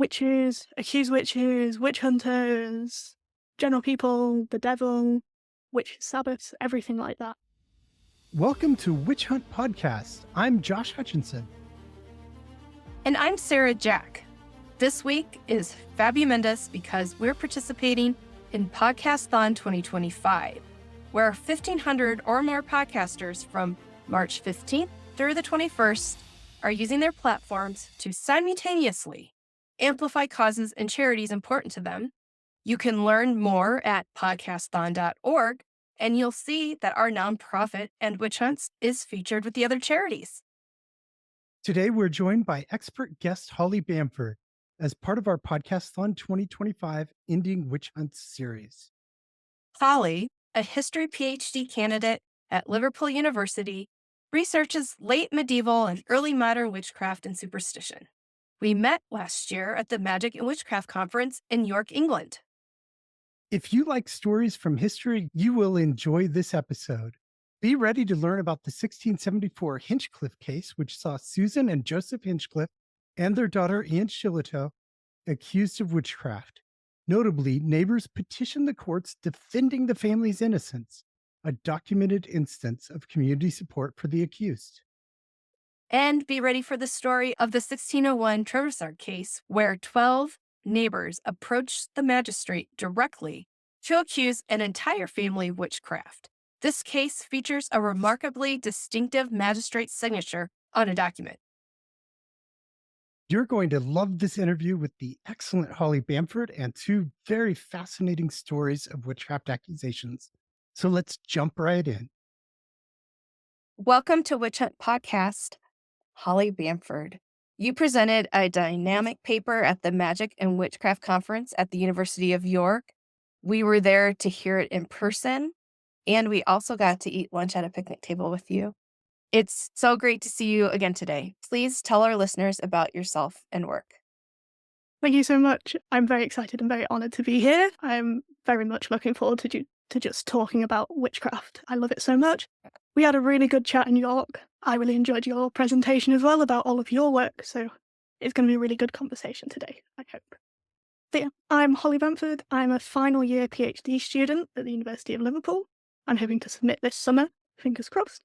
witches, accuse witches, witch hunters, general people, the devil, witch Sabbaths, everything like that. Welcome to Witch Hunt Podcast. I'm Josh Hutchinson. And I'm Sarah Jack. This week is fabulous because we're participating in Podcasthon 2025, where 1,500 or more podcasters from March 15th through the 21st are using their platforms to simultaneously amplify causes and charities important to them. You can learn more at podcasthon.org, and you'll see that our nonprofit and witch hunts is featured with the other charities. Today, we're joined by expert guest Holly Bamford as part of our Podcasthon 2025 Ending Witch Hunts series. Holly, a history PhD candidate at Liverpool University, researches late medieval and early modern witchcraft and superstition. We met last year at the Magic and Witchcraft conference in York, England. If you like stories from history, you will enjoy this episode. Be ready to learn about the 1674 Hinchcliffe case, which saw Susan and Joseph Hinchcliffe and their daughter Anne Shillitoe accused of witchcraft. Notably, neighbors petitioned the courts defending the family's innocence, a documented instance of community support for the accused. And be ready for the story of the 1601 Trevisard case, where 12 neighbors approached the magistrate directly to accuse an entire family of witchcraft. This case features a remarkably distinctive magistrate signature on a document. You're going to love this interview with the excellent Holly Bamford and two very fascinating stories of witchcraft accusations. So let's jump right in. Welcome to Witch Hunt Podcast, Holly Bamford. You presented a dynamic paper at the Magic and Witchcraft conference at the University of York. We were there to hear it in person, and we also got to eat lunch at a picnic table with you. It's so great to see you again today. Please tell our listeners about yourself and work. Thank you so much. I'm very excited and very honoured to be here. I'm very much looking forward to just talking about witchcraft. I love it so much. We had a really good chat in York. I really enjoyed your presentation as well about all of your work, so it's going to be a really good conversation today, I hope. But yeah, I'm Holly Bamford. I'm a final year PhD student at the University of Liverpool. I'm hoping to submit this summer, fingers crossed.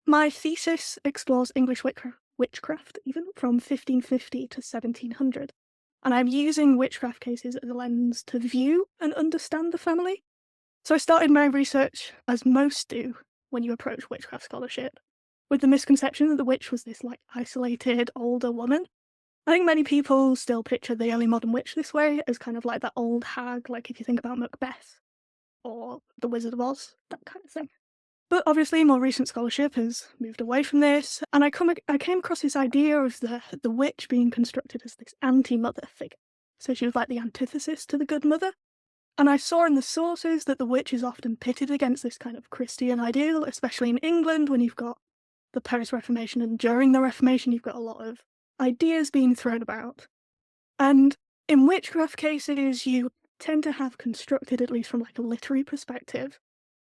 My thesis explores English witchcraft even from 1550 to 1700, and I'm using witchcraft cases as a lens to view and understand the family. So I started my research, as most do when you approach witchcraft scholarship, with the misconception that the witch was this isolated older woman. I think many people still picture the early modern witch this way, as kind of like that old hag, like if you think about Macbeth or the Wizard of Oz, that kind of thing. But obviously more recent scholarship has moved away from this, and I came across this idea of the witch being constructed as this anti-mother figure. So she was like the antithesis to the good mother. And I saw in the sources that the witch is often pitted against this kind of Christian ideal, especially in England when you've got the post-Reformation, and during the Reformation you've got a lot of ideas being thrown about. And in witchcraft cases you tend to have constructed, at least from like a literary perspective,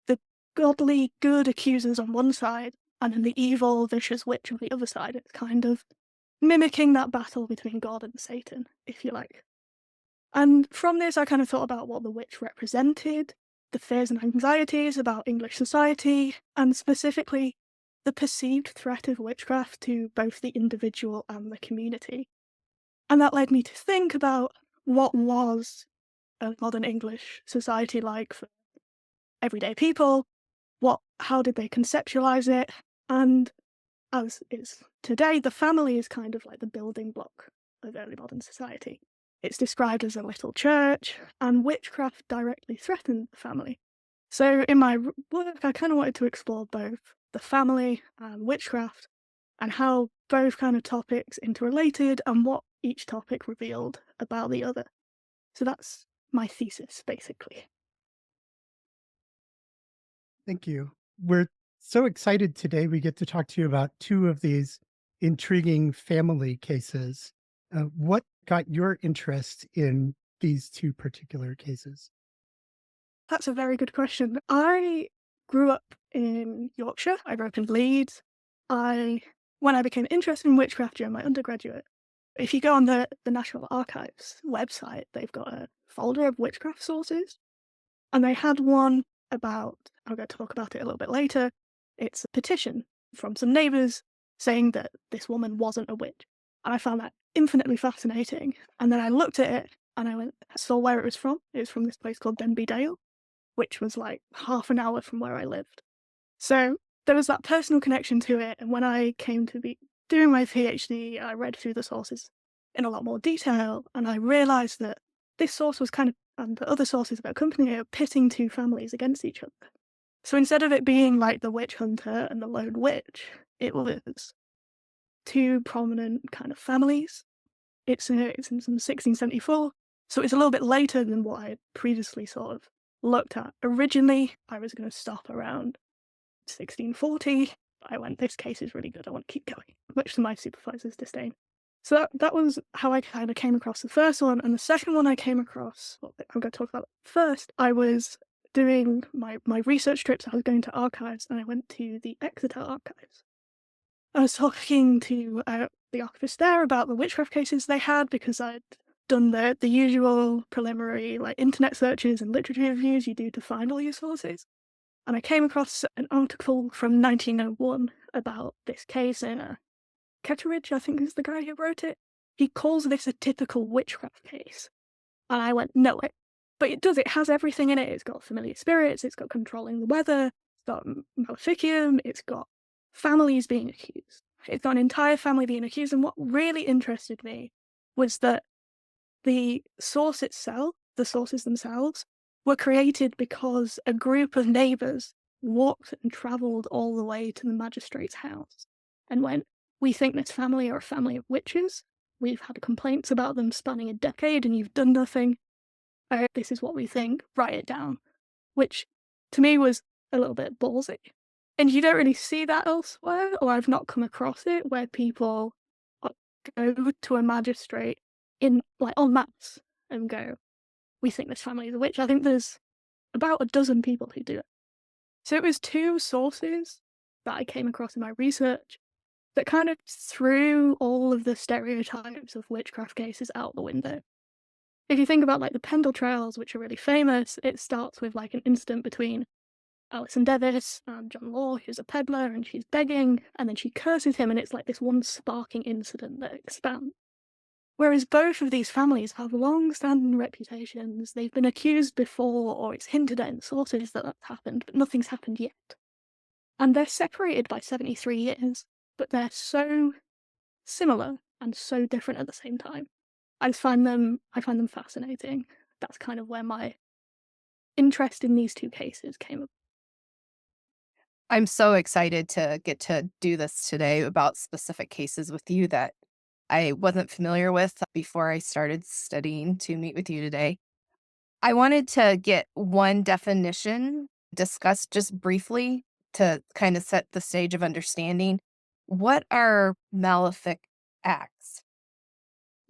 the godly good accusers on one side and then the evil vicious witch on the other side. It's kind of mimicking that battle between God and Satan, if you like. And from this I kind of thought about what the witch represented, the fears and anxieties about English society, and specifically the perceived threat of witchcraft to both the individual and the community. And that led me to think about what was a modern English society like for everyday people, how did they conceptualize it, and as is today, the family is kind of like the building block of early modern society. It's described as a little church, and witchcraft directly threatened the family. So in my work, I kind of wanted to explore both the family and witchcraft, and how both kind of topics interrelated, and what each topic revealed about the other. So that's my thesis, basically. Thank you. We're so excited today. We get to talk to you about two of these intriguing family cases. What got your interest in these two particular cases? That's a very good question. I grew up in Yorkshire. I grew up in Leeds. When I became interested in witchcraft during my undergraduate If you go on the National Archives website, they've got a folder of witchcraft sources, and they had one about, I'm going to talk about it a little bit later. It's a petition from some neighbours saying that this woman wasn't a witch. And I found that infinitely fascinating. And then I looked at it and I saw where it was from. It was from this place called Denby Dale, which was like half an hour from where I lived. So there was that personal connection to it. And when I came to be doing my PhD, I read through the sources in a lot more detail. And I realised that this source was kind of, and the other sources about company are pitting two families against each other. So instead of it being like the witch hunter and the lone witch, it was two prominent kind of families. It's in 1674, so it's a little bit later than what I had previously sort of looked at. Originally, I was going to stop around 1640. I went, this case is really good, I want to keep going, much to my supervisor's disdain. So that was how I kind of came across the first one. And the second one I came across, well, I'm going to talk about first, I was doing my research trips. I was going to archives, and I went to the Exeter archives. I was talking to the archivist there about the witchcraft cases they had, because I'd done the usual preliminary like internet searches and literature reviews you do to find all your sources. And I came across an article from 1901 about this case in Ketteridge, I think is the guy who wrote it. He calls this a typical witchcraft case. And I went, no, but it does. It has everything in it. It's got familiar spirits. It's got controlling the weather. It's got maleficium. It's got families being accused. It's got an entire family being accused. And what really interested me was that the source itself, the sources themselves, were created because a group of neighbours walked and travelled all the way to the magistrate's house and went, we think this family are a family of witches. We've had complaints about them spanning a decade and you've done nothing. This is what we think. Write it down. Which, to me, was a little bit ballsy. And you don't really see that elsewhere, or I've not come across it, where people go to a magistrate in like en masse and go, we think this family is a witch. I think there's about a dozen people who do it. So it was two sources that I came across in my research that kind of threw all of the stereotypes of witchcraft cases out the window. If you think about like the Pendle trials, which are really famous, it starts with like an incident between Alison Davis and John Law, who's a peddler, and she's begging, and then she curses him, and it's like this one sparking incident that expands. Whereas both of these families have long-standing reputations, they've been accused before, or it's hinted at in sources that that's happened, but nothing's happened yet. And they're separated by 73 years, but they're so similar and so different at the same time. I find them fascinating. That's kind of where my interest in these two cases came up. I'm so excited to get to do this today about specific cases with you that I wasn't familiar with before I started studying to meet with you today. I wanted to get one definition discussed just briefly to kind of set the stage of understanding. What are malefic acts?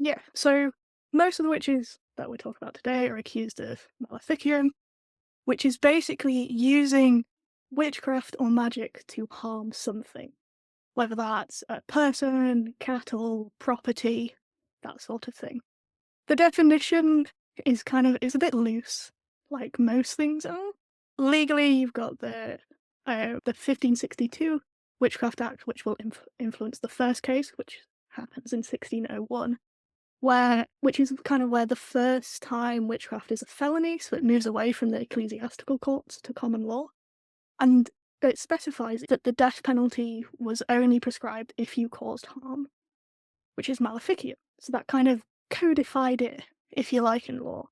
Yeah, so most of the witches that we're talking about today are accused of maleficium, which is basically using witchcraft or magic to harm something. Whether that's a person, cattle, property, that sort of thing. The definition is a bit loose, like most things are. Legally, you've got the 1562 Witchcraft Act, which will influence the first case, which happens in 1601, which is kind of where the first time witchcraft is a felony, so it moves away from the ecclesiastical courts to common law. And it specifies that the death penalty was only prescribed if you caused harm, which is maleficium. So that kind of codified it, if you like, in law.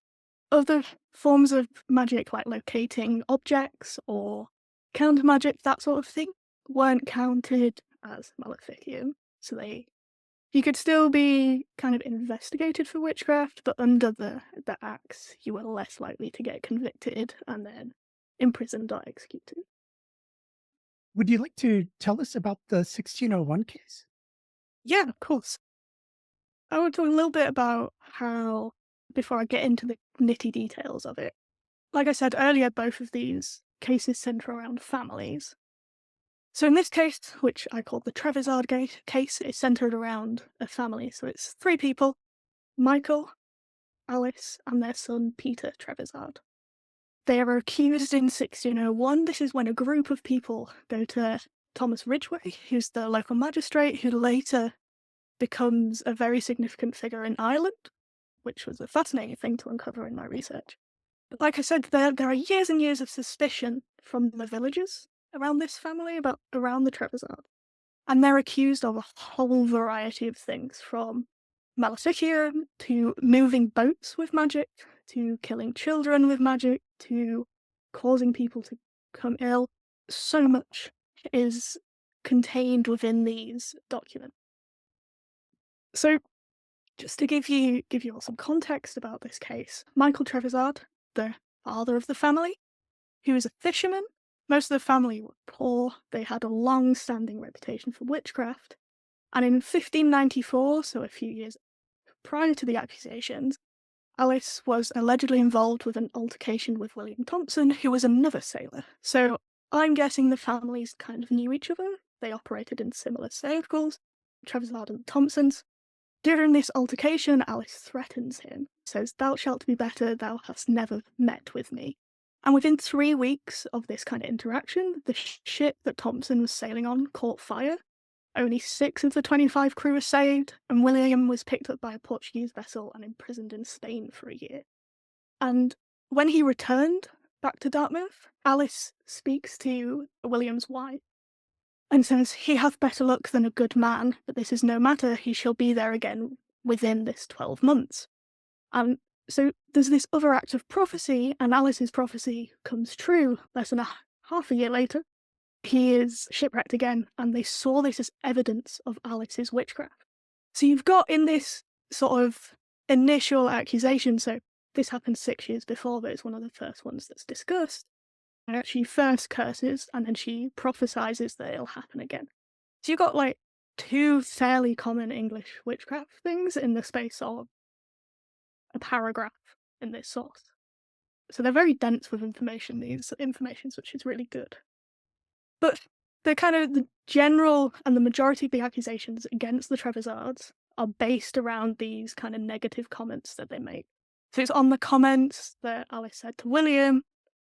Other forms of magic, like locating objects or counter magic, that sort of thing, weren't counted as maleficium. So you could still be kind of investigated for witchcraft, but under the acts, you were less likely to get convicted and then imprisoned or executed. Would you like to tell us about the 1601 case? Yeah, of course. I want to talk a little bit about how, before I get into the nitty details of it. Like I said earlier, both of these cases centre around families. So in this case, which I call the Trevisard case, it's centred around a family. So it's 3 people, Michael, Alice, and their son Peter Trevisard. They are accused in 1601. This is when a group of people go to Thomas Ridgway, who's the local magistrate, who later becomes a very significant figure in Ireland, which was a fascinating thing to uncover in my research. But like I said, there are years and years of suspicion from the villagers around this family, around the Trevisard. And they're accused of a whole variety of things, from maleficium to moving boats with magic, to killing children with magic, to causing people to become ill. So much is contained within these documents. So, just to give you all some context about this case, Michael Trevisard, the father of the family, he was a fisherman. Most of the family were poor. They had a long-standing reputation for witchcraft. And in 1594, so a few years prior to the accusations, Alice was allegedly involved with an altercation with William Thompson, who was another sailor. So I'm guessing the families kind of knew each other. They operated in similar circles, Trevisard and the Thompsons. During this altercation, Alice threatens him, says, "Thou shalt be better, thou hast never met with me." And within 3 weeks of this kind of interaction, the ship that Thompson was sailing on caught fire. Only 6 of the 25 crew were saved, and William was picked up by a Portuguese vessel and imprisoned in Spain for a year. And when he returned back to Dartmouth, Alice speaks to William's wife and says, "He hath better luck than a good man, but this is no matter, he shall be there again within this 12 months. And so there's this other act of prophecy, and Alice's prophecy comes true less than half a year later. He is shipwrecked again, and they saw this as evidence of Alice's witchcraft. So you've got in this sort of initial accusation, so this happened 6 years before, but it's one of the first ones that's discussed. And she first curses, and then she prophesies that it'll happen again. So you've got like 2 fairly common English witchcraft things in the space of a paragraph in this source. So they're very dense with information, these informations, which is really good. But the general and the majority of the accusations against the Trevisards are based around these kind of negative comments that they make. So it's on the comments that Alice said to William,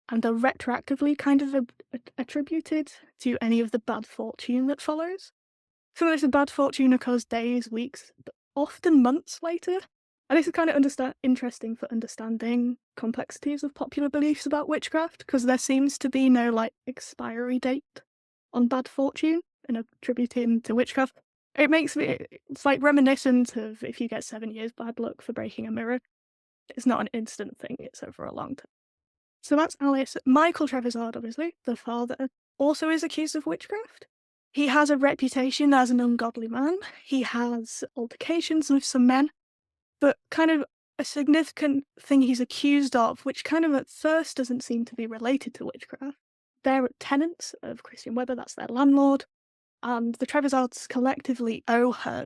and they're retroactively kind of attributed to any of the bad fortune that follows. Some of this bad fortune occurs days, weeks, but often months later. And this is kind of interesting for understanding complexities of popular beliefs about witchcraft, because there seems to be no like expiry date on bad fortune and attributing to witchcraft. It's like reminiscent of if you get 7 years bad luck for breaking a mirror. It's not an instant thing, it's over a long time. So that's Alice. Michael Trevisard, obviously, the father, also is accused of witchcraft. He has a reputation as an ungodly man. He has altercations with some men. But kind of a significant thing he's accused of, which kind of at first doesn't seem to be related to witchcraft, they're tenants of Christian Webber, that's their landlord, and the Trevisards collectively owe her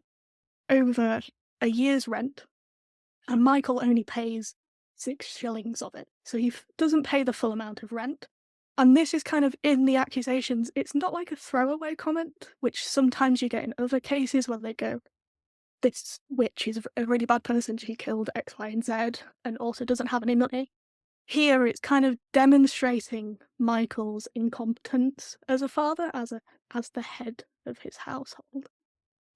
over a year's rent, and Michael only pays 6 shillings of it, so he doesn't pay the full amount of rent. And this is kind of in the accusations. It's not like a throwaway comment, which sometimes you get in other cases where they go, "This witch is a really bad person, she killed X, Y, and Z, and also doesn't have any money." Here it's kind of demonstrating Michael's incompetence as a father, as the head of his household.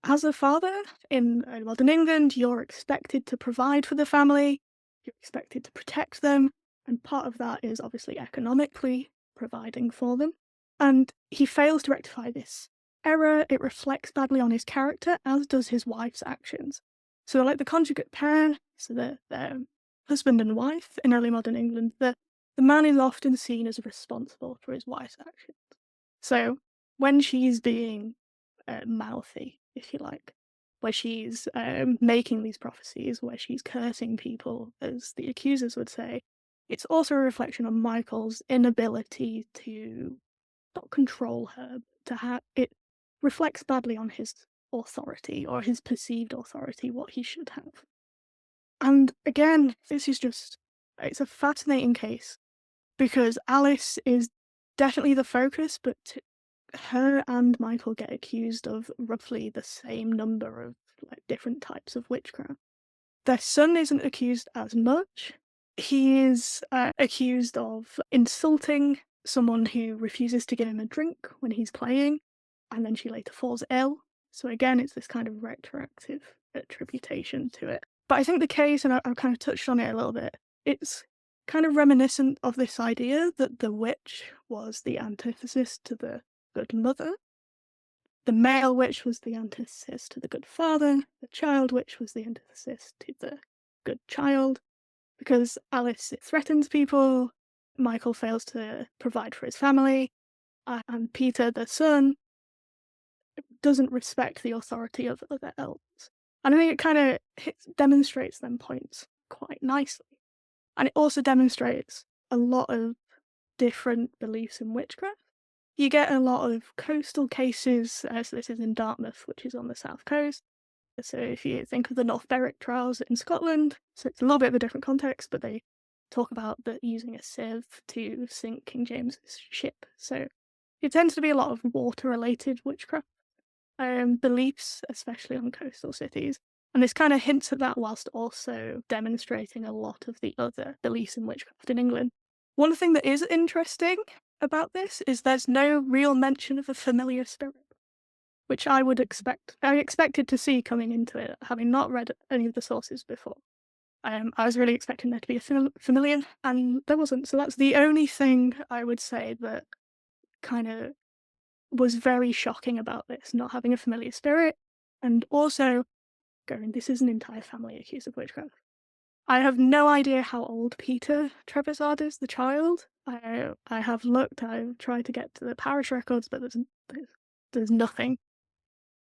As a father in modern England, you're expected to provide for the family, you're expected to protect them, and part of that is obviously economically providing for them. And he fails to rectify this error. It reflects badly on his character, as does his wife's actions. So like the conjugate pair, so the husband and wife in early modern England, the man is often seen as responsible for his wife's actions. So when she's being mouthy, if you like, where she's making these prophecies, where she's cursing people, as the accusers would say, it's also a reflection on Michael's inability to not control her, it reflects badly on his authority, or his perceived authority, what he should have. And again, it's a fascinating case, because Alice is definitely the focus, but her and Michael get accused of roughly the same number of like different types of witchcraft. Their son isn't accused as much. He is accused of insulting someone who refuses to give him a drink when he's playing, and then she later falls ill. So again, it's this kind of retroactive attribution to it. But I think the case, and I've kind of touched on it a little bit, it's kind of reminiscent of this idea that the witch was the antithesis to the good mother. The male witch was the antithesis to the good father. The child witch was the antithesis to the good child. Because Alice threatens people, Michael fails to provide for his family, and Peter, the son, doesn't respect the authority of other elders. And I think it kind of demonstrates them points quite nicely. And it also demonstrates a lot of different beliefs in witchcraft. You get a lot of coastal cases, so this is in Dartmouth, which is on the south coast. So if you think of the North Berwick trials in Scotland, so it's a little bit of a different context, but they talk about using a sieve to sink King James's ship. So it tends to be a lot of water-related witchcraft beliefs, especially on coastal cities. And this kind of hints at that whilst also demonstrating a lot of the other beliefs in witchcraft in England. One thing that is interesting about this is there's no real mention of a familiar spirit, which I expected to see coming into it, having not read any of the sources before. I was really expecting there to be a familiar, and there wasn't. So that's the only thing I would say that kind of was very shocking about this, not having a familiar spirit, and also going, this is an entire family accused of witchcraft. I have no idea how old Peter Trevisard is, the child. I have looked, I've tried to get to the parish records, but there's nothing.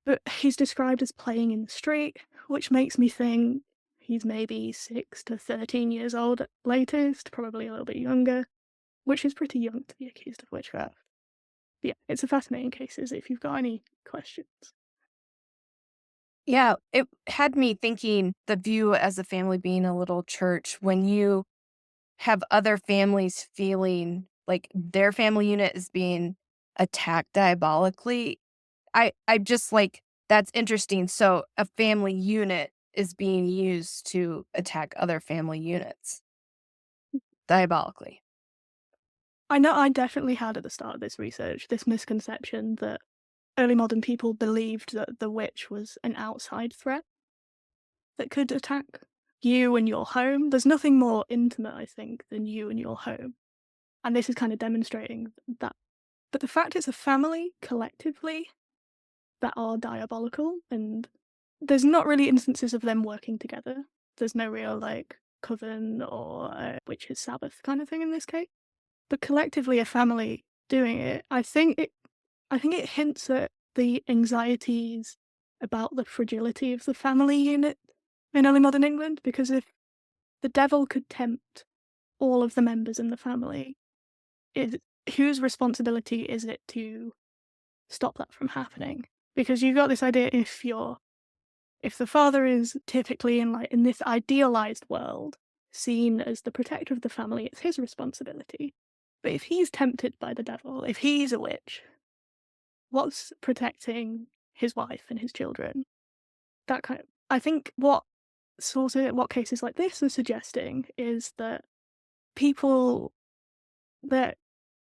But he's described as playing in the street, which makes me think he's maybe 6 to 13 years old at latest, probably a little bit younger, which is pretty young to be accused of witchcraft. But yeah, it's a fascinating case, if you've got any questions. Yeah, it had me thinking the view as a family being a little church when you have other families feeling like their family unit is being attacked diabolically. I just like that's interesting. So a family unit is being used to attack other family units diabolically. I know I definitely had at the start of this research this misconception that early modern people believed that the witch was an outside threat that could attack you and your home. There's nothing more intimate, I think, than you and your home. And this is kind of demonstrating that. But the fact it's a family collectively that are diabolical, and there's not really instances of them working together. There's no real, like, coven or witch's Sabbath kind of thing in this case. But collectively, a family doing it, I think it hints at the anxieties about the fragility of the family unit in early modern England, because if the devil could tempt all of the members in the family, whose responsibility is it to stop that from happening? Because you've got this idea, if the father is typically in this idealized world seen as the protector of the family, it's his responsibility. But if he's tempted by the devil, if he's a witch, what's protecting his wife and his children? I think what cases like this are suggesting is that people that,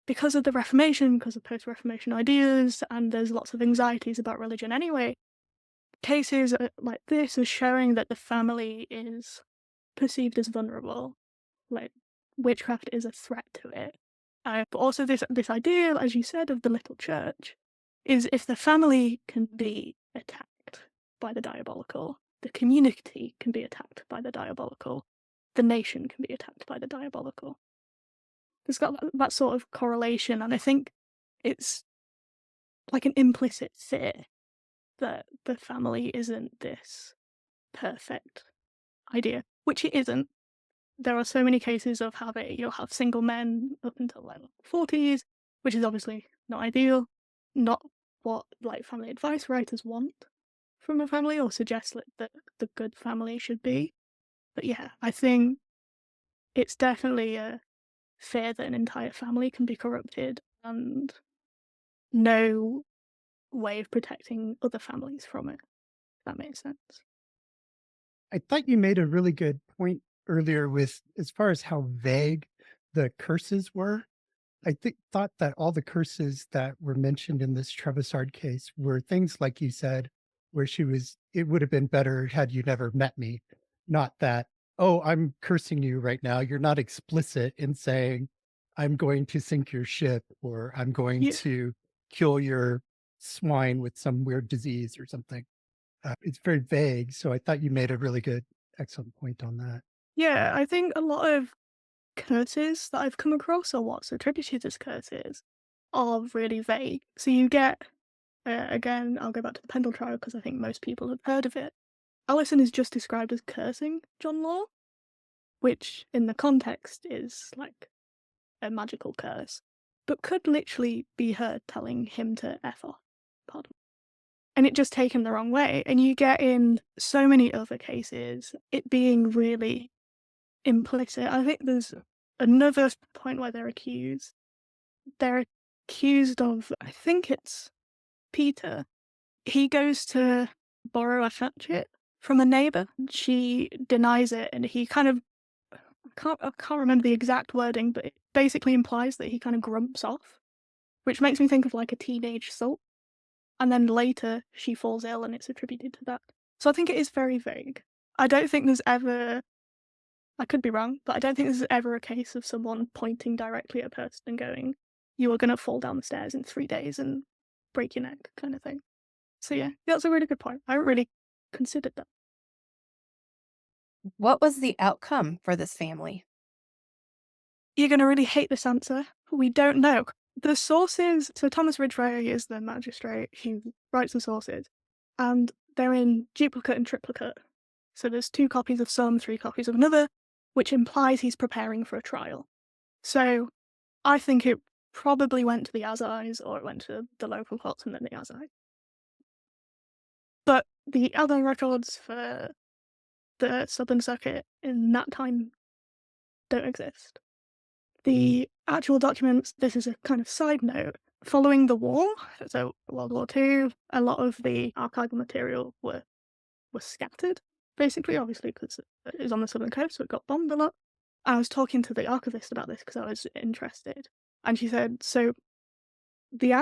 because of the Reformation, because of post-Reformation ideas, and there's lots of anxieties about religion anyway, cases like this are showing that the family is perceived as vulnerable. Like, witchcraft is a threat to it. But also this idea, as you said, of the little church, is if the family can be attacked by the diabolical, the community can be attacked by the diabolical, the nation can be attacked by the diabolical. There's got that sort of correlation, and I think it's like an implicit fear that the family isn't this perfect idea, which it isn't. There are so many cases of you'll have single men up until their 40s, which is obviously not ideal, not what family advice writers want from a family or suggest that the good family should be. But yeah, I think it's definitely a fear that an entire family can be corrupted, and no way of protecting other families from it, if that makes sense. I thought you made a really good point earlier with as far as how vague the curses were. Thought that all the curses that were mentioned in this Trevisard case were things like you said, where it would have been better had you never met me. Not that, oh, I'm cursing you right now. You're not explicit in saying, I'm going to sink your ship or I'm going Yeah, to kill your swine with some weird disease or something. It's very vague. So I thought you made a really good, excellent point on that. yeah, I think a lot of curses that I've come across or what's attributed as curses are really vague. So you get, again, I'll go back to the Pendle trial because I think most people have heard of it. Alison is just described as cursing John Law, which in the context is like a magical curse, but could literally be her telling him to F off. Pardon. And it just taken the wrong way. And you get in so many other cases it being really implicit. I think there's another point where they're accused. They're accused of, I think it's Peter. He goes to borrow a hatchet from a neighbor. She denies it, and he kind of, I can't remember the exact wording, but it basically implies that he kind of grumps off, which makes me think of like a teenage sulk. And then later she falls ill and it's attributed to that. So I think it is very vague. I don't think there's ever, I could be wrong, but I don't think there's ever a case of someone pointing directly at a person and going, you are going to fall down the stairs in 3 days and break your neck kind of thing. So yeah, that's a really good point. I haven't really considered that. What was the outcome for this family? You're going to really hate this answer. We don't know. The sources, so Thomas Ridgway is the magistrate who writes the sources, and they're in duplicate and triplicate. So there's 2 copies of some, 3 copies of another, which implies he's preparing for a trial. So I think it probably went to the Assize, or it went to the local courts and then the Assize. But the other records for the Southern Circuit in that time don't exist. The actual documents, this is a kind of side note, following the war, so World War II, a lot of the archival material were scattered, basically, obviously, because it was on the southern coast, so it got bombed a lot. I was talking to the archivist about this because I was interested, and she said, so the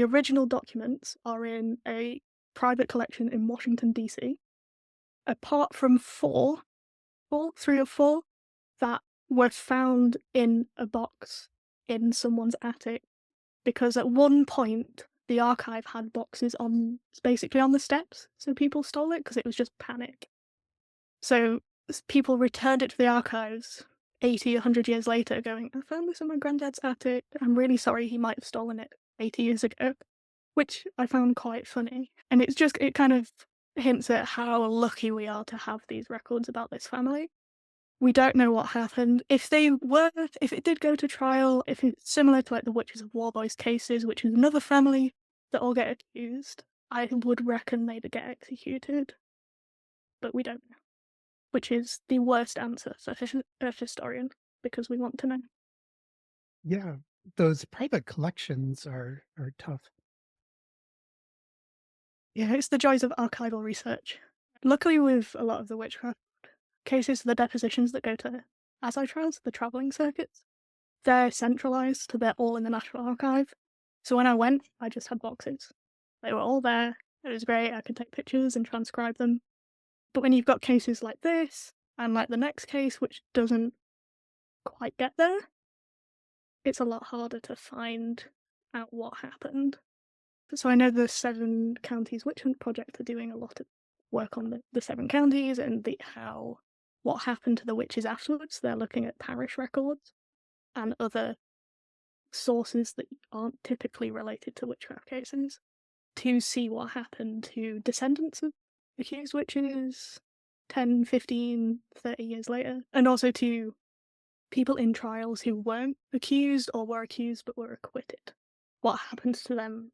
original documents are in a private collection in Washington, D.C., apart from 3 or 4, that were found in a box in someone's attic, because at one point the archive had boxes basically on the steps, so people stole it because it was just panic. So people returned it to the archives 80, 100 years later going, I found this in my granddad's attic. I'm really sorry, he might have stolen it 80 years ago, which I found quite funny. And it kind of hints at how lucky we are to have these records about this family. We don't know what happened. If it did go to trial, if it's similar to like the Witches of Warboys cases, which is another family that all get accused, I would reckon they'd get executed. But we don't know, which is the worst answer for a historian, because we want to know. Yeah, those private collections are tough. Yeah, it's the joys of archival research. Luckily, with a lot of the witchcraft cases, the depositions that go to assay trials, the travelling circuits, they're centralised, so they're all in the National Archive. So when I went, I just had boxes. They were all there. It was great. I could take pictures and transcribe them. But when you've got cases like this, and like the next case, which doesn't quite get there, it's a lot harder to find out what happened. So I know the 7 Counties Witch Hunt Project are doing a lot of work on the 7 counties and what happened to the witches afterwards. They're looking at parish records and other sources that aren't typically related to witchcraft cases to see what happened to descendants of accused witches 10, 15, 30 years later, and also to people in trials who weren't accused or were accused but were acquitted. What happened to them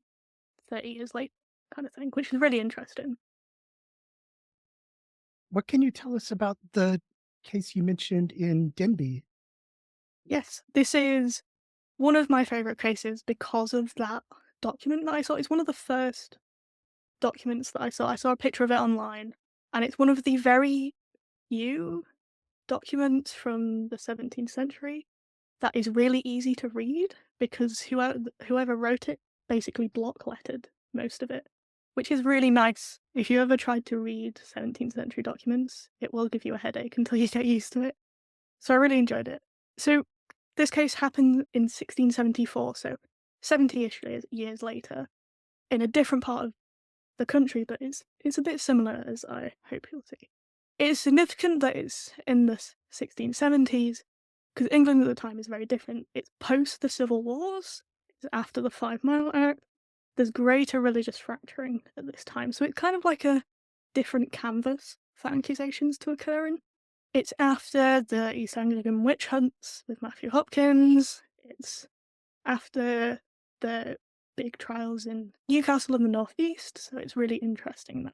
30 years later, kind of thing, which is really interesting. What can you tell us about the case you mentioned in Denby? Yes, this is one of my favourite cases because of that document that I saw. It's one of the first documents that I saw. I saw a picture of it online, and it's one of the very few documents from the 17th century that is really easy to read, because whoever wrote it basically block lettered most of it, which is really nice. If you ever tried to read 17th century documents, it will give you a headache until you get used to it. So I really enjoyed it. So this case happened in 1674, so 70-ish years later, in a different part of the country, but it's a bit similar, as I hope you'll see. It is significant that it's in the 1670s, because England at the time is very different. It's post the Civil Wars, it's after the 5 Mile Act. There's greater religious fracturing at this time, so it's kind of like a different canvas for accusations to occur in. It's after the East Anglian witch hunts with Matthew Hopkins. It's after the big trials in Newcastle and the Northeast, so it's really interesting that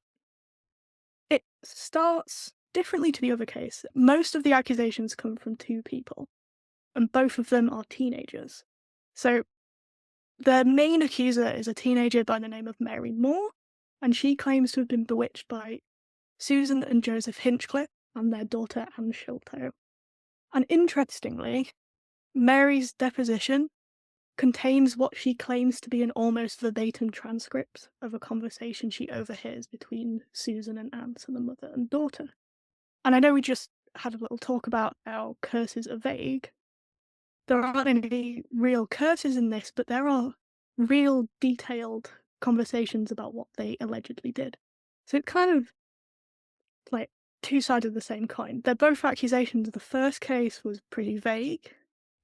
it starts differently to the other case. Most of the accusations come from 2 people, and both of them are teenagers. So the main accuser is a teenager by the name of Mary Moore, and she claims to have been bewitched by Susan and Joseph Hinchcliffe and their daughter Anne Sholto. And interestingly, Mary's deposition contains what she claims to be an almost verbatim transcript of a conversation she overhears between Susan and Anne, so the mother and daughter. And I know we just had a little talk about how curses are vague. There aren't any real curses in this, but there are real detailed conversations about what they allegedly did. So it's kind of like 2 sides of the same coin. They're both accusations. The first case was pretty vague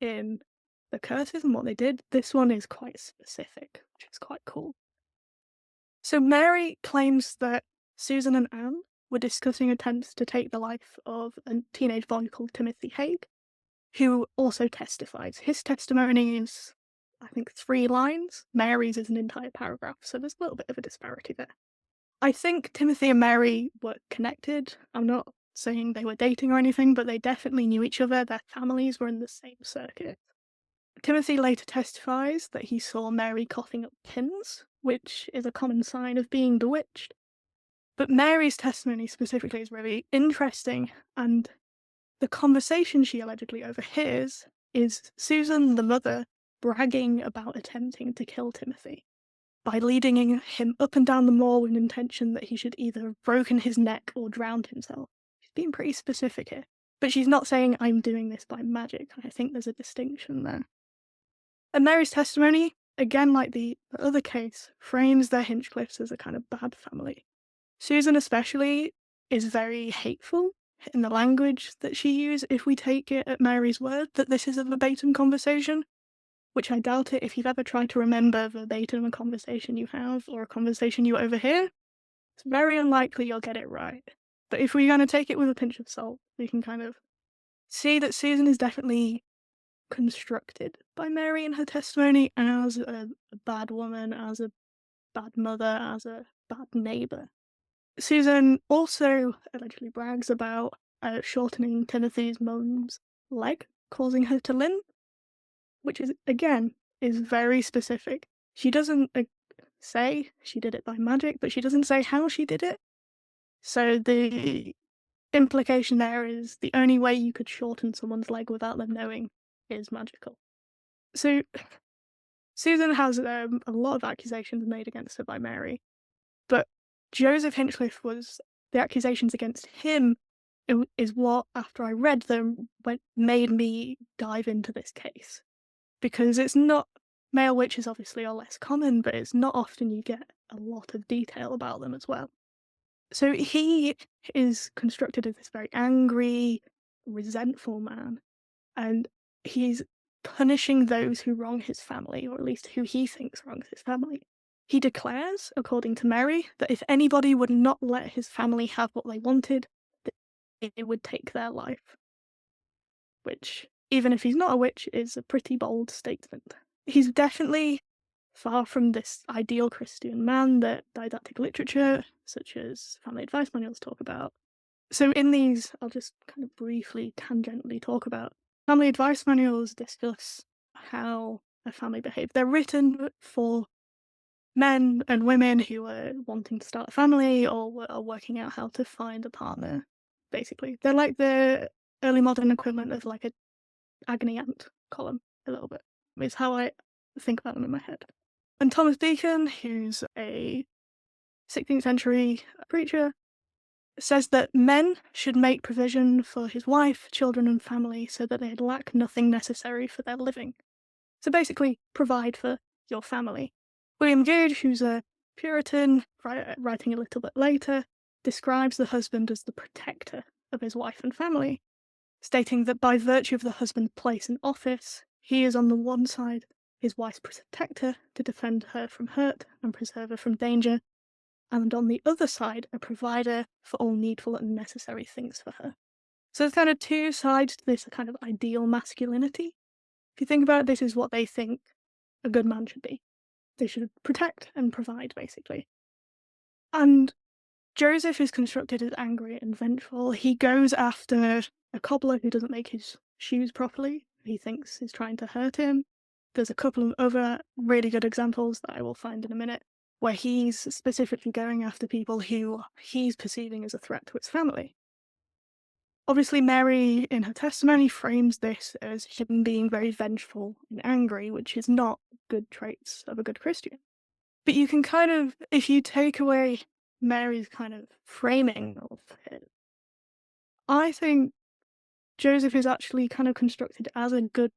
in the curses and what they did. This one is quite specific, which is quite cool. So Mary claims that Susan and Anne were discussing attempts to take the life of a teenage boy called Timothy Haig, who also testifies. His testimony is, I think, 3 lines. Mary's is an entire paragraph, so there's a little bit of a disparity there. I think Timothy and Mary were connected. I'm not saying they were dating or anything, but they definitely knew each other. Their families were in the same circuit. Timothy later testifies that he saw Mary coughing up pins, which is a common sign of being bewitched. But Mary's testimony specifically is really interesting, and the conversation she allegedly overhears is Susan, the mother, bragging about attempting to kill Timothy by leading him up and down the moor with an intention that he should either have broken his neck or drowned himself. She's being pretty specific here. But she's not saying, I'm doing this by magic. I think there's a distinction there. And Mary's testimony, again like the other case, frames their Hinchcliffes as a kind of bad family. Susan especially is very hateful in the language that she used, if we take it at Mary's word that this is a verbatim conversation, which I doubt it. If you've ever tried to remember verbatim a conversation you have or a conversation you overhear, it's very unlikely you'll get it right. But if we're going to take it with a pinch of salt, we can kind of see that Susan is definitely constructed by Mary in her testimony as a bad woman, as a bad mother, as a bad neighbour. Susan also allegedly brags about shortening Timothy's mum's leg, causing her to limp, which is, again, is very specific. She doesn't say she did it by magic, but she doesn't say how she did it. So the implication there is the only way you could shorten someone's leg without them knowing is magical. So Susan has a lot of accusations made against her by Mary, but Joseph Hinchcliffe was the accusations against him is what, after I read them, made me dive into this case. Because it's not, male witches obviously are less common, but it's not often you get a lot of detail about them as well. So he is constructed as this very angry, resentful man, and he's punishing those who wrong his family, or at least who he thinks wrongs his family. He declares, according to Mary, that if anybody would not let his family have what they wanted, that it would take their life. Which, even if he's not a witch, is a pretty bold statement. He's definitely far from this ideal Christian man that didactic literature, such as family advice manuals, talk about. So in these, I'll just kind of briefly, tangentially talk about. Family advice manuals discuss how a family behaves. They're written for men and women who are wanting to start a family or are working out how to find a partner, basically. They're like the early modern equivalent of like a agony aunt column, a little bit, is how I think about them in my head. And Thomas Beacon, who's a 16th century preacher, says that men should make provision for his wife, children, and family so that they lack nothing necessary for their living. So basically, provide for your family. William Jude, who's a Puritan, writing a little bit later, describes the husband as the protector of his wife and family, stating that by virtue of the husband's place and office, he is on the one side his wife's protector to defend her from hurt and preserve her from danger, and on the other side, a provider for all needful and necessary things for her. So there's kind of two sides to this kind of ideal masculinity. If you think about it, this is what they think a good man should be. They should protect and provide, basically. And Joseph is constructed as angry and vengeful. He goes after a cobbler who doesn't make his shoes properly. He thinks is trying to hurt him. There's a couple of other really good examples that I will find in a minute, where he's specifically going after people who he's perceiving as a threat to his family. Obviously, Mary, in her testimony, frames this as him being very vengeful and angry, which is not good traits of a good Christian. But you can kind of, if you take away Mary's kind of framing of it, I think Joseph is actually kind of constructed as a good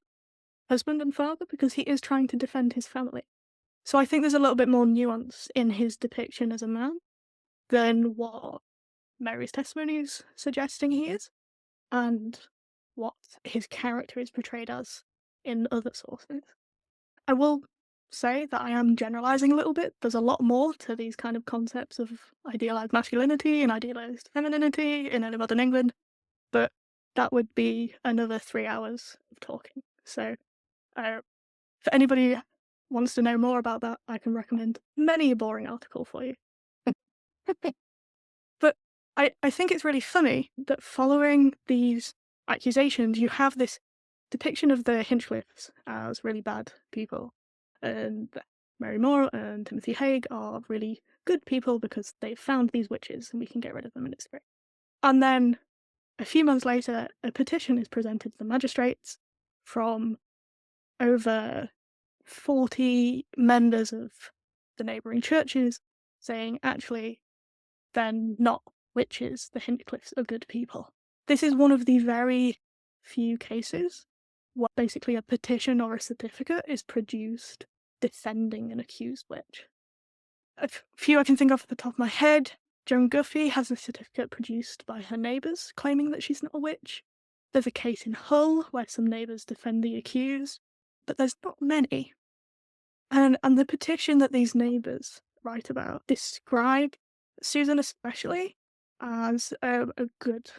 husband and father because he is trying to defend his family. So I think there's a little bit more nuance in his depiction as a man than what Mary's testimony is suggesting he is, and what his character is portrayed as in other sources. I will say that I am generalizing a little bit. There's a lot more to these kind of concepts of idealized masculinity and idealized femininity in early modern England, but that would be another 3 hours of talking. So if anybody wants to know more about that, I can recommend many a boring article for you. But I think it's really funny that following these accusations, you have this depiction of the Hinchcliffes as really bad people. And Mary Moore and Timothy Haig are really good people because they've found these witches and we can get rid of them and it's great. And then a few months later, a petition is presented to the magistrates from over 40 members of the neighbouring churches saying, actually, they're not witches, the Hinchcliffes are good people. This is one of the very few cases where basically a petition or a certificate is produced defending an accused witch. A few I can think of at the top of my head. Joan Guffey has a certificate produced by her neighbours claiming that she's not a witch. There's a case in Hull where some neighbours defend the accused, but there's not many. And the petition that these neighbours write about describe Susan especially as a good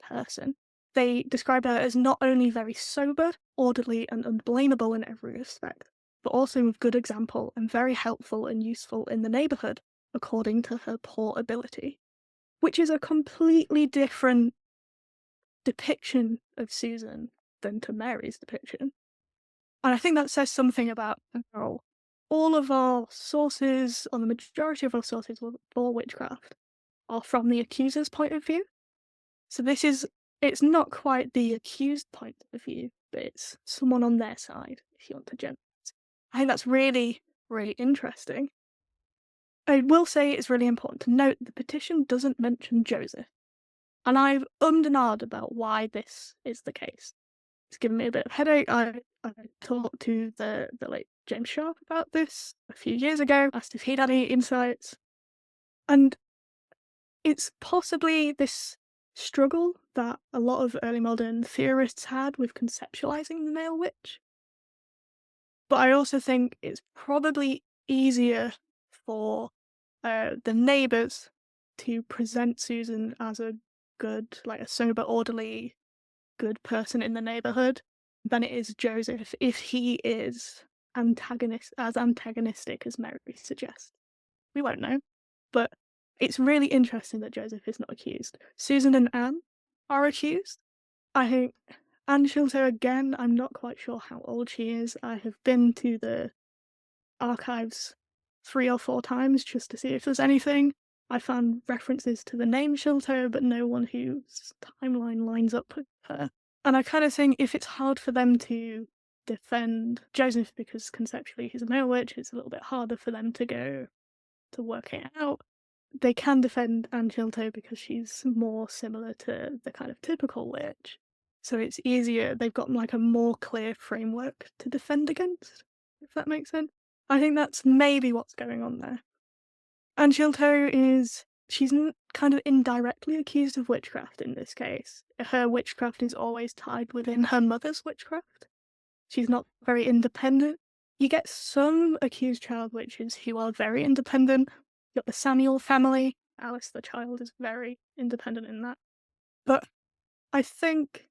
person. They describe her as not only very sober, orderly, and unblameable in every respect, but also with good example and very helpful and useful in the neighbourhood, according to her poor ability. Which is a completely different depiction of Susan than to Mary's depiction. And I think that says something about how all of our sources, or the majority of our sources for witchcraft, are from the accuser's point of view. So it's not quite the accused point of view, but it's someone on their side, if you want to generalize. I think that's really, really interesting. I will say it's really important to note the petition doesn't mention Joseph. And I've ummed and ahed about why this is the case. It's given me a bit of headache. I talked to the late James Sharp about this a few years ago, asked if he'd had any insights. And it's possibly this struggle that a lot of early modern theorists had with conceptualizing the male witch. But I also think it's probably easier for the neighbours to present Susan as a good, like a sober, orderly, good person in the neighbourhood than it is Joseph if he is antagonistic as Mary suggests. We won't know, but it's really interesting that Joseph is not accused. Susan and Anne are accused. I think Anne Shelter, again, I'm not quite sure how old she is. I have been to the archives 3 or 4 times just to see if there's anything. I found references to the name Sholto, but no one whose timeline lines up with her. And I kind of think if it's hard for them to defend Joseph because conceptually he's a male witch, it's a little bit harder for them to go to work it out. They can defend Anne Sholto because she's more similar to the kind of typical witch. So it's easier, they've got like a more clear framework to defend against, if that makes sense. I think that's maybe what's going on there. Anne Sholto she's kind of indirectly accused of witchcraft in this case. Her witchcraft is always tied within her mother's witchcraft. She's not very independent. You get some accused child witches who are very independent. You've got the Samuel family. Alice the child is very independent in that. But I think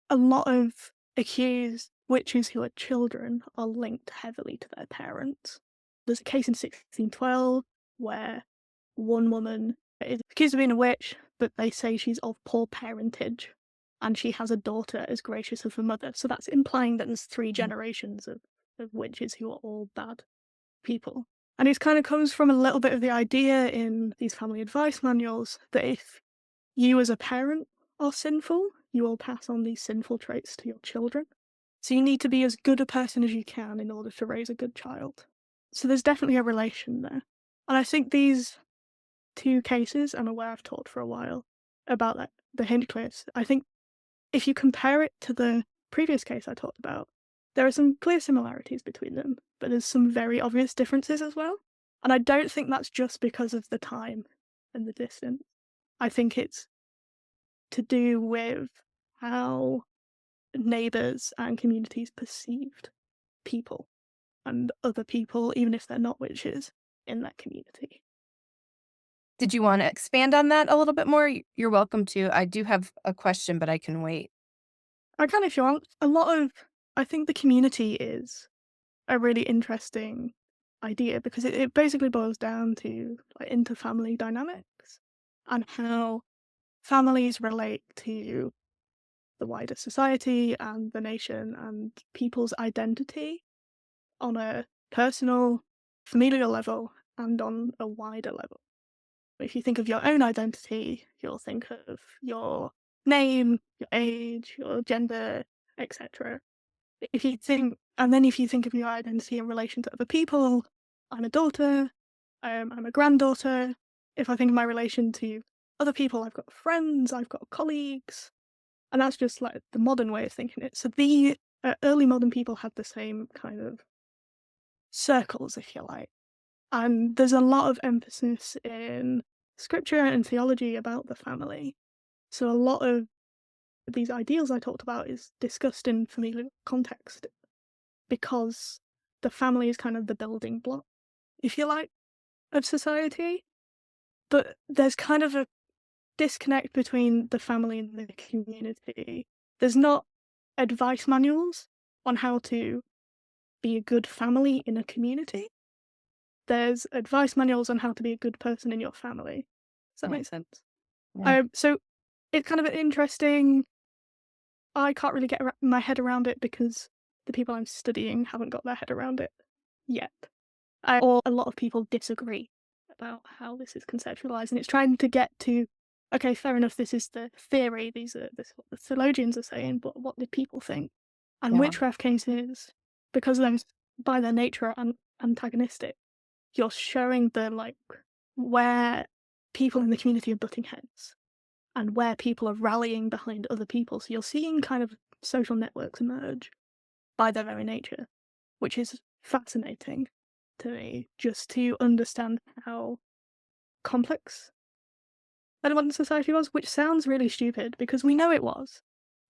a lot of accused witches who are children are linked heavily to their parents. There's a case in 1612 where one woman is accused of being a witch, but they say she's of poor parentage, and she has a daughter as gracious as her mother. So that's implying that there's 3 generations of witches who are all bad people. And it kind of comes from a little bit of the idea in these family advice manuals that if you as a parent are sinful, you will pass on these sinful traits to your children. So you need to be as good a person as you can in order to raise a good child. So there's definitely a relation there. And I think these 2 cases, I'm aware I've talked for a while about the Hinchcliffes. I think if you compare it to the previous case I talked about, there are some clear similarities between them, but there's some very obvious differences as well. And I don't think that's just because of the time and the distance. I think it's to do with how neighbours and communities perceived people and other people, even if they're not witches, in that community. Did you want to expand on that a little bit more? You're welcome to. I do have a question, but I can wait. I can if you want. I think the community is a really interesting idea because it basically boils down to like inter-family dynamics and how families relate to the wider society and the nation and people's identity on a personal, familial level and on a wider level. If you think of your own identity, you'll think of your name, your age, your gender, etc. If you think of your identity in relation to other people, I'm a daughter, I'm a granddaughter. If I think of my relation to other people, I've got friends, I've got colleagues, and that's just like the modern way of thinking it. So the early modern people had the same kind of circles, if you like. And there's a lot of emphasis in scripture and theology about the family. So a lot of these ideals I talked about is discussed in familial context because the family is kind of the building block, if you like, of society. But there's kind of a disconnect between the family and the community. There's not advice manuals on how to be a good family in a community. There's advice manuals on how to be a good person in your family. Does that make sense? Yeah. So it's kind of an interesting. I can't really get my head around it because the people I'm studying haven't got their head around it yet. Or a lot of people disagree about how this is conceptualized, and it's trying to get to, okay, fair enough, this is the theory, this is what the theologians are saying, but what did people think? And Yeah. witchcraft cases, because those by their nature are antagonistic, you're showing the where people in the community are butting heads and where people are rallying behind other people. So you're seeing kind of social networks emerge by their very nature, which is fascinating to me, just to understand how complex that modern society was, which sounds really stupid because we know it was.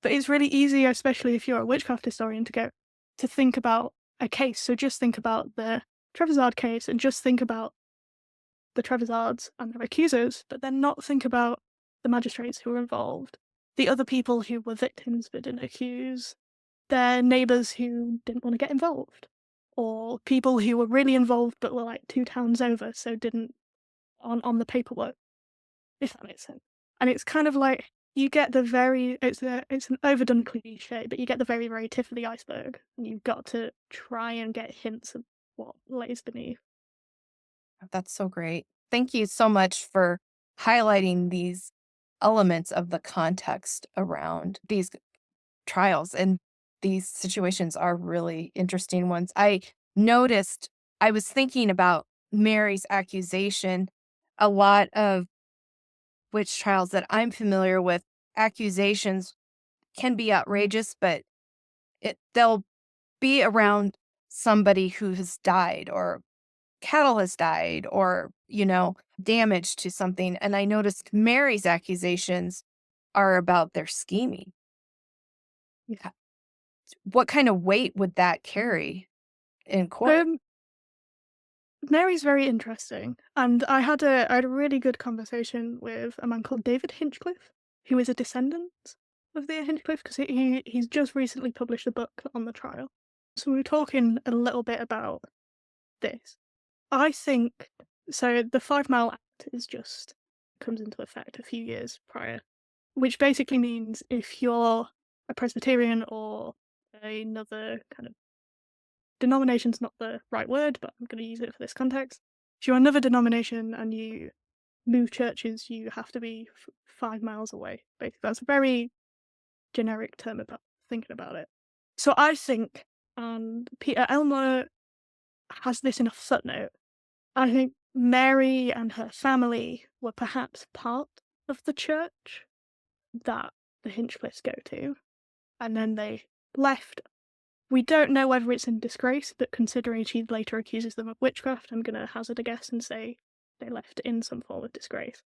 But it's really easy, especially if you're a witchcraft historian, to think about a case. So just think about the Trevisard case and just think about the Trevisards and their accusers, but then not think about the magistrates who were involved, the other people who were victims but didn't accuse, their neighbours who didn't want to get involved, or people who were really involved but were like 2 towns over, so didn't on the paperwork, if that makes sense. And it's kind of like you get it's an overdone cliche, but you get the very, very tip of the iceberg, and you've got to try and get hints of what lays beneath. That's so great. Thank you so much for highlighting these elements of the context around these trials. And these situations are really interesting ones. I noticed, I was thinking about Mary's accusation. A lot of witch trials that I'm familiar with, accusations can be outrageous, but they'll be around somebody who has died or cattle has died or, damage to something. And I noticed Mary's accusations are about their scheming. Yeah. What kind of weight would that carry in court? Um, Mary's very interesting, and I had a really good conversation with a man called David Hinchcliffe, who is a descendant of the Hinchcliffe because he's just recently published a book on the trial. So we were talking a little bit about this. I think so. The 5 Mile Act is just comes into effect a few years prior, which basically means if you're a Presbyterian or another kind of denomination's not the right word, but I'm going to use it for this context. If you're another denomination and you move churches, you have to be 5 miles away. Basically, that's a very generic term about thinking about it. So I think, and Peter Elmer has this in a footnote, I think Mary and her family were perhaps part of the church that the Hinchcliffes go to, and then they left. We don't know whether it's in disgrace, but considering she later accuses them of witchcraft, I'm going to hazard a guess and say they left in some form of disgrace.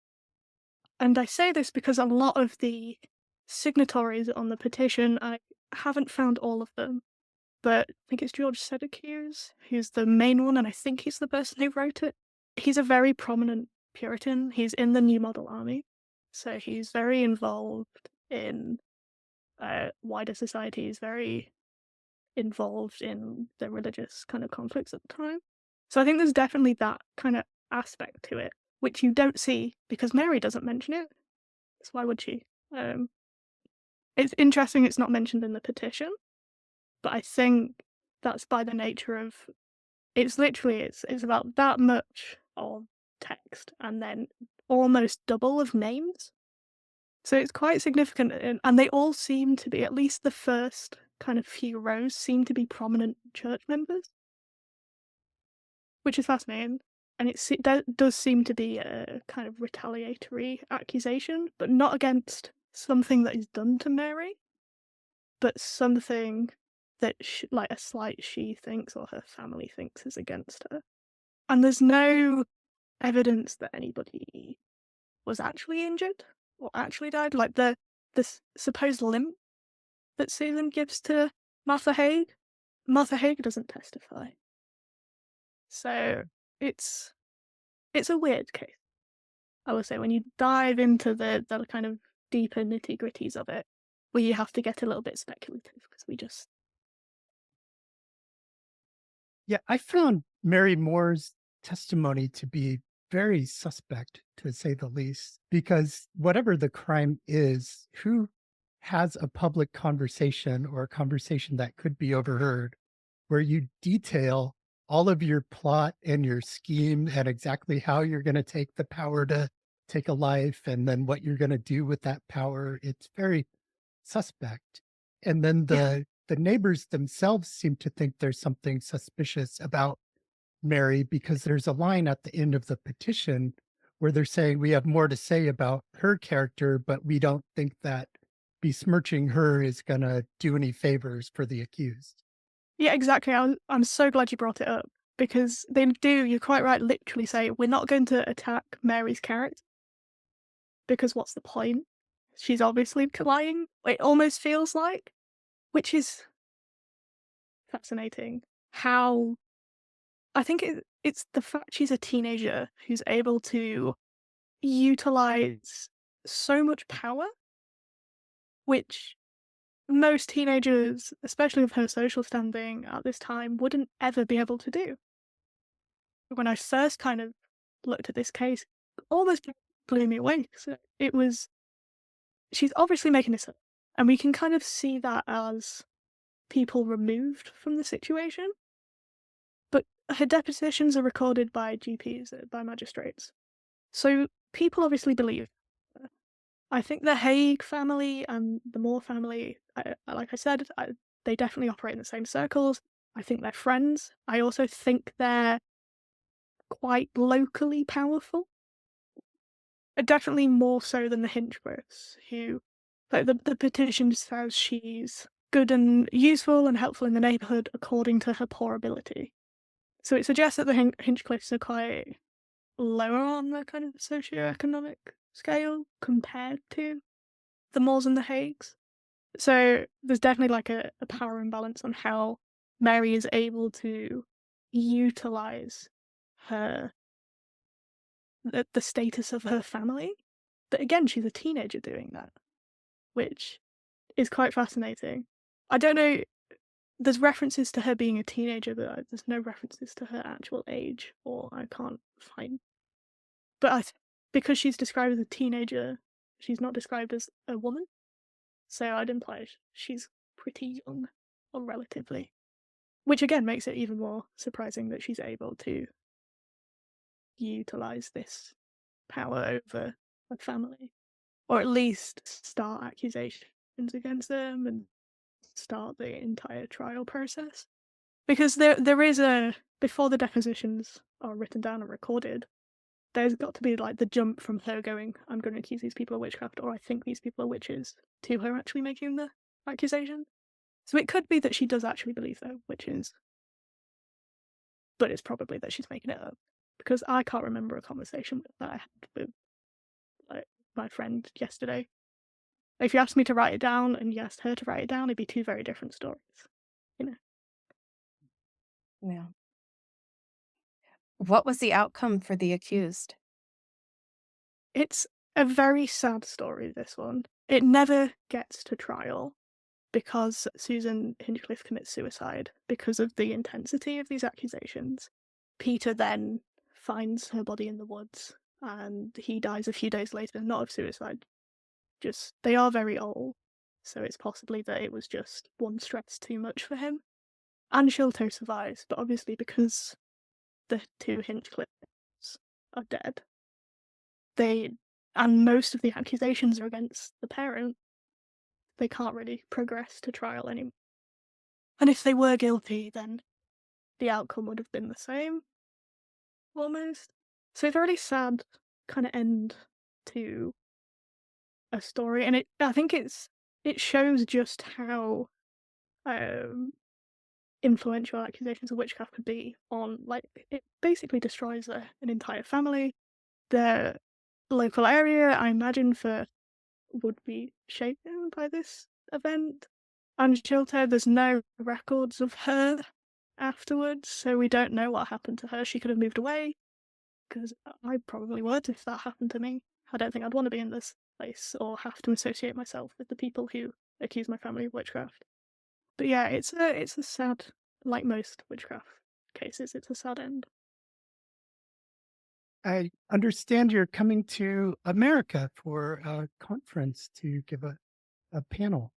And I say this because a lot of the signatories on the petition, I haven't found all of them, but I think it's George said accuse, who's the main one, and I think he's the person who wrote it. He's a very prominent Puritan. He's in the New Model Army, so he's very involved in wider society. He's very involved in the religious kind of conflicts at the time. So I think there's definitely that kind of aspect to it, which you don't see because Mary doesn't mention it. So why would she? It's interesting it's not mentioned in the petition, but I think that's by the nature of it's about that much of text and then almost double of names. So it's quite significant, and they all seem to be, at least the first kind of few rows, seem to be prominent church members, which is fascinating. And does seem to be a kind of retaliatory accusation, but not against something that is done to Mary, but something that, like a slight she thinks or her family thinks is against her. And there's no evidence that anybody was actually injured or actually died. Like the supposed limp that Susan gives to Martha Haig doesn't testify. So it's a weird case, I would say, when you dive into the kind of deeper nitty-gritties of it, where you have to get a little bit speculative, because we just... Yeah, I found Mary Moore's testimony to be very suspect, to say the least, because whatever the crime is, who has a public conversation or a conversation that could be overheard where you detail all of your plot and your scheme and exactly how you're going to take the power to take a life and then what you're going to do with that power? It's very suspect. And then Yeah. the neighbors themselves seem to think there's something suspicious about Mary because there's a line at the end of the petition where they're saying we have more to say about her character, but we don't think that besmirching her is going to do any favors for the accused. Yeah, exactly. I'm so glad you brought it up, because they do, you're quite right, literally say, we're not going to attack Mary's character, because what's the point? She's obviously lying. It almost feels like, which is fascinating. How I think it's the fact she's a teenager who's able to utilize so much power, which most teenagers, especially of her social standing at this time, wouldn't ever be able to do. When I first kind of looked at this case, it almost blew me away. So she's obviously making this up, and we can kind of see that as people removed from the situation. But her depositions are recorded by GPs, by magistrates. So people obviously believe her. I think the Haig family and the Moore family, like I said, they definitely operate in the same circles. I think they're friends. I also think they're quite locally powerful. Definitely more so than the Hinchcliffes, who, like the petition says she's good and useful and helpful in the neighbourhood according to her poor ability. So it suggests that the Hinchcliffes are quite lower on the kind of socioeconomic scale compared to the Moores and the Haigs. So there's definitely like a power imbalance on how Mary is able to utilise her the status of her family. But again, she's a teenager doing that, which is quite fascinating. I don't know, there's references to her being a teenager, but there's no references to her actual age, or I can't find. But because she's described as a teenager, she's not described as a woman, so I'd imply she's pretty young, or relatively. Which again makes it even more surprising that she's able to utilise this power over a family, or at least start accusations against them and start the entire trial process. Because there is before the depositions are written down and recorded, there's got to be like the jump from her going, I'm going to accuse these people of witchcraft, or I think these people are witches, to her actually making the accusation. So it could be that she does actually believe they're witches, but it's probably that she's making it up. Because I can't remember a conversation that I had with my friend yesterday. If you asked me to write it down and you asked her to write it down, it'd be two very different stories. Yeah. What was the outcome for the accused? It's a very sad story, this one. It never gets to trial because Susan Hinchcliffe commits suicide because of the intensity of these accusations. Peter then finds her body in the woods and he dies a few days later, not of suicide. Just, they are very old, so it's possibly that it was just one stress too much for him. And Sholto survives, but obviously because the two Hinchcliffes are dead, and most of the accusations are against the parent, they can't really progress to trial anymore. And if they were guilty, then the outcome would have been the same, almost. So it's a really sad kind of end to a story, and I think it shows just how influential accusations of witchcraft could be on, like, it basically destroys an entire family. The local area, I imagine, would be shaken by this event. And Sholto, there's no records of her afterwards, so we don't know what happened to her. She could have moved away, because I probably would if that happened to me. I don't think I'd want to be in this place or have to associate myself with the people who accuse my family of witchcraft. But yeah, it's a sad, like most witchcraft cases, it's a sad end. I understand you're coming to America for a conference to give a panel.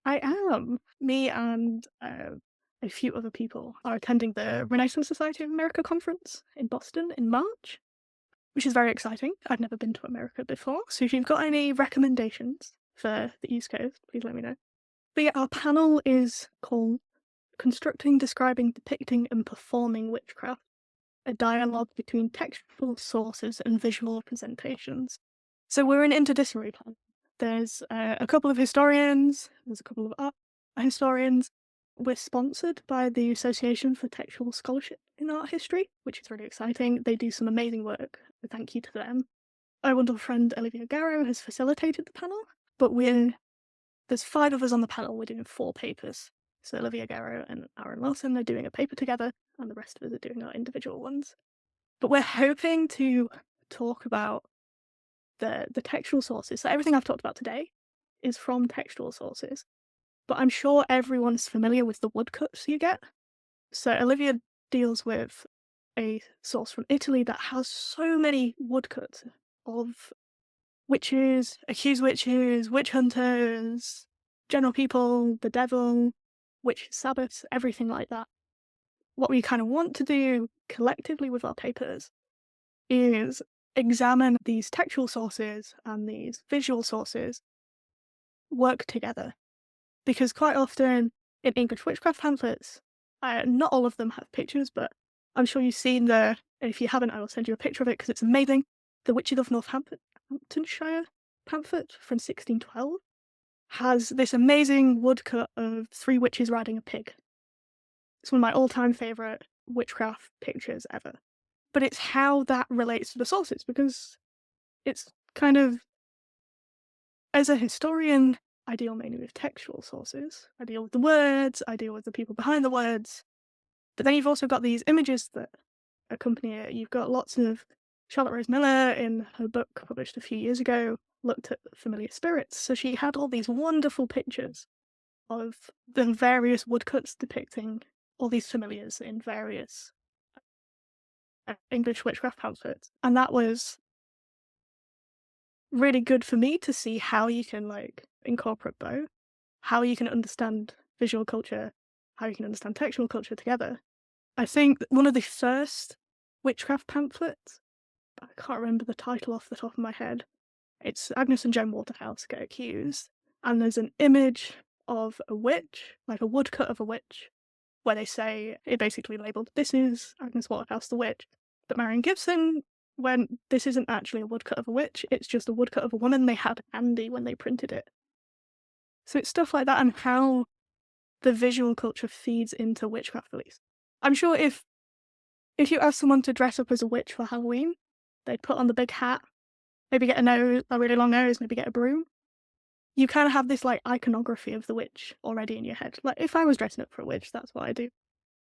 I am. Me and a few other people are attending the Renaissance Society of America conference in Boston in March, which is very exciting. I've never been to America before, so if you've got any recommendations for the East Coast, please let me know. But yeah, our panel is called Constructing, Describing, Depicting and Performing Witchcraft, a dialogue between textual sources and visual representations. So we're an interdisciplinary panel. There's a couple of historians, there's a couple of art historians. We're sponsored by the Association for Textual Scholarship in Art History, which is really exciting. They do some amazing work. Thank you to them. Our wonderful friend Olivia Garrow has facilitated the panel, but there's 5 of us on the panel. We're doing 4 papers. So Olivia Garrow and Aaron Wilson are doing a paper together, and the rest of us are doing our individual ones. But we're hoping to talk about the textual sources. So everything I've talked about today is from textual sources, but I'm sure everyone's familiar with the woodcuts you get. So Olivia deals with a source from Italy that has so many woodcuts of witches, accused witches, witch hunters, general people, the devil, witch sabbaths, everything like that. what we kind of want to do collectively with our papers is examine these textual sources and these visual sources work together. Because quite often in English witchcraft pamphlets, not all of them have pictures, but I'm sure you've seen and if you haven't, I will send you a picture of it because it's amazing. The Witches of Northamptonshire pamphlet from 1612 has this amazing woodcut of 3 witches riding a pig. It's one of my all-time favourite witchcraft pictures ever. But it's how that relates to the sources, because it's kind of, as a historian, I deal mainly with textual sources. I deal with the words, I deal with the people behind the words. But then you've also got these images that accompany it. You've got lots of Charlotte Rose Miller, in her book published a few years ago, looked at familiar spirits. So she had all these wonderful pictures of the various woodcuts depicting all these familiars in various English witchcraft pamphlets. And that was really good for me to see how you can incorporate both, how you can understand visual culture, how you can understand textual culture together. I think one of the first witchcraft pamphlets, I can't remember the title off the top of my head, it's Agnes and Joan Waterhouse Get Accused, and there's an image of a witch, like a woodcut of a witch, where they say, it basically labelled, this is Agnes Waterhouse the witch. But Marion Gibson, when this isn't actually a woodcut of a witch, it's just a woodcut of a woman they had handy when they printed it. So it's stuff like that, and how the visual culture feeds into witchcraft release. I'm sure if you ask someone to dress up as a witch for Halloween, they'd put on the big hat, maybe get a really long nose, maybe get a broom. You kind of have this iconography of the witch already in your head. Like, if I was dressing up for a witch, that's what I do.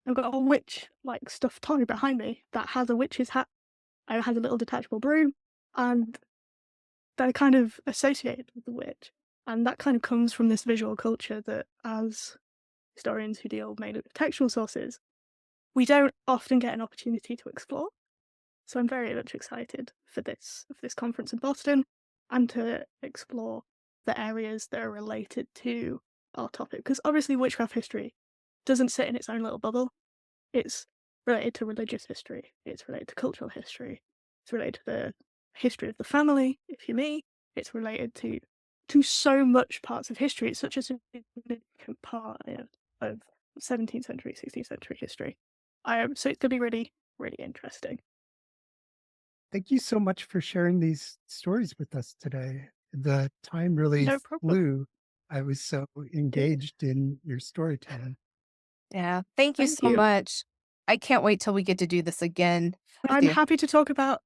I've got a witch stuffed toy behind me that has a witch's hat. It has a little detachable broom, and they're kind of associated with the witch. And that kind of comes from this visual culture that, as historians who deal mainly with textual sources, we don't often get an opportunity to explore. So I'm very much excited for this conference in Boston, and to explore the areas that are related to our topic. Because obviously witchcraft history doesn't sit in its own little bubble. It's related to religious history, it's related to cultural history, it's related to the history of the family, if you're me, it's related to so much parts of history. It's such a significant part of 17th century, 16th century history. So it's going to be really, really interesting. Thank you so much for sharing these stories with us today. The time really No problem. flew. I was so engaged in your storytelling. Yeah. Thank you Thank so you. much. I can't wait till we get to do this again. with I'm you. happy to talk about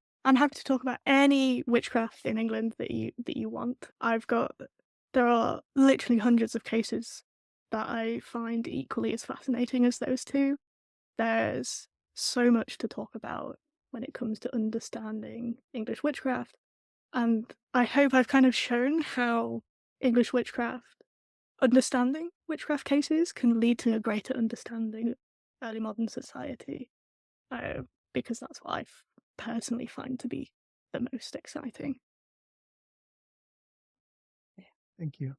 any witchcraft in England that you want. There are literally hundreds of cases that I find equally as fascinating as those two. There's so much to talk about when it comes to understanding English witchcraft, and I hope I've kind of shown how English witchcraft, understanding witchcraft cases, can lead to a greater understanding of early modern society, because that's what I personally find to be the most exciting. Thank you.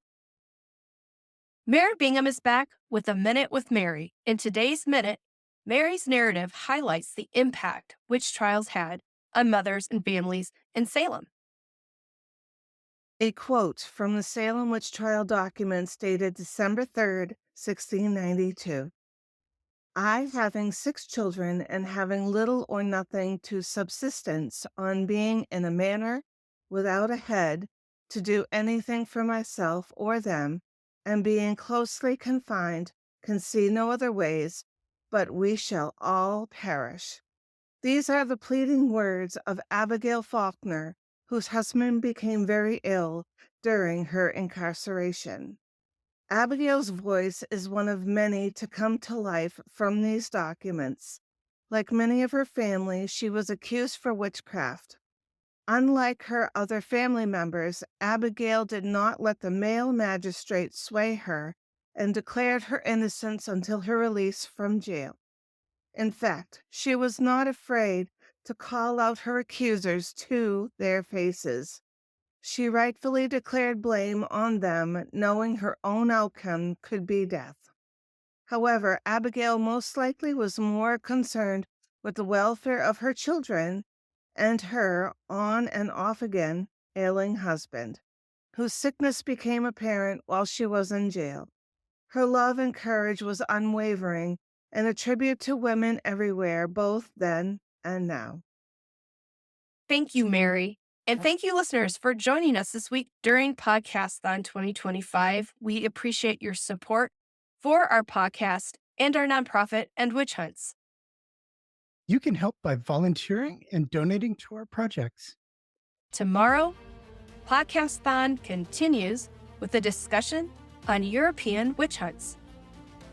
Mary Bingham is back with a Minute with Mary. In today's Minute, Mary's narrative highlights the impact witch trials had on mothers and families in Salem. A quote from the Salem witch trial documents dated December 3rd, 1692. I, having 6 children and having little or nothing to subsistence on being in a manner without a head to do anything for myself or them, and being closely confined, can see no other ways, but we shall all perish. These are the pleading words of Abigail Faulkner, whose husband became very ill during her incarceration. Abigail's voice is one of many to come to life from these documents. Like many of her family, she was accused for witchcraft. Unlike her other family members, Abigail did not let the male magistrate sway her and declared her innocence until her release from jail. In fact, she was not afraid to call out her accusers to their faces. She rightfully declared blame on them, knowing her own outcome could be death. However, Abigail most likely was more concerned with the welfare of her children and her on and off again ailing husband, whose sickness became apparent while she was in jail. Her love and courage was unwavering and a tribute to women everywhere, both then and now. Thank you, Mary. And thank you, listeners, for joining us this week during Podcasthon 2025. We appreciate your support for our podcast and our nonprofit and witch hunts. You can help by volunteering and donating to our projects. Tomorrow, Podcasthon continues with a discussion on European witch hunts.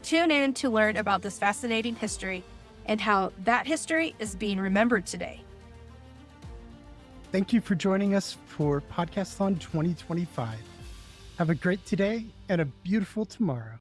Tune in to learn about this fascinating history and how that history is being remembered today. Thank you for joining us for Podcasthon 2025. Have a great today and a beautiful tomorrow.